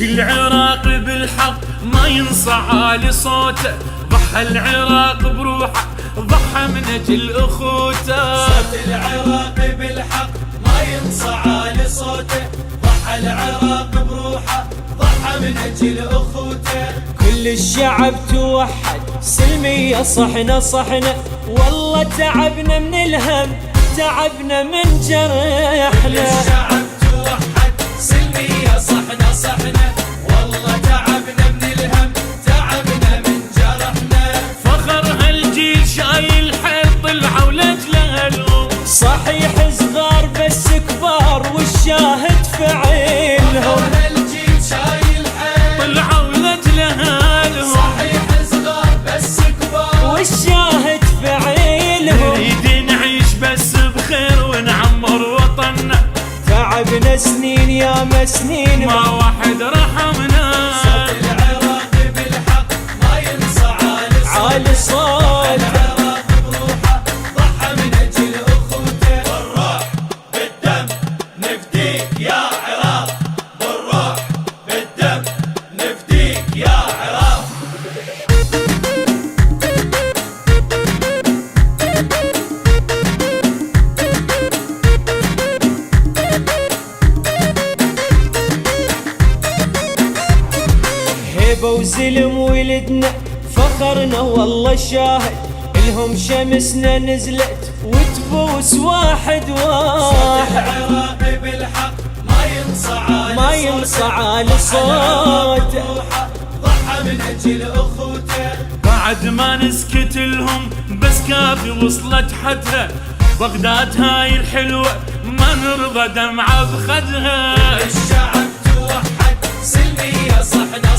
العراق بالحق ما ينصعى لصوته، ضحى العراق بروحه ضحى من اجل اخوته. صوت العراق بالحق ما ينصعى لصوته، ضحى العراق بروحه ضحى من اجل اخوته. كل الشعب توحد سلمية صحنا صحنا، والله تعبنا من الهم تعبنا من جرحنا. الشعب توحد سلمية صحنا صحنا، والله تعبنا من الهم تعبنا من جرحنا. فخر هالجيل شايل حيل طلعوا لاجله الام، صحيح صغار بس كبار والشاهد في عينهم. هالجيل شايل حيل طلعوا لاجله الام، صحيح صغار بس كبار والشاهد في عينهم. نريد نعيش بس بخير ونعمر وطننا، تعبنا سنين يا مسنين ما واحد رحمنا. صوت العراق بالحق ما ينصعى عالي صوت العراق بروحه ضحى من اجل اخوته. بالروح بالدم نفديك يا عراق، بالروح بالدم نفديك يا عراق. هيبة وزلم ولدنا فخرنا والله شاهد، الهم شمسنا نزلت وتبوس واحد واحد. العراق بالحق ما ينصعى ما ينصعى لصوت بروحه ضحى من اجل اخوته. بعد ما نسكت لهم بس كافي وصلت حدها، بغداد هاي الحلوة ما نرضى دمعة بخدها. الشعب توحد سلمية صحنا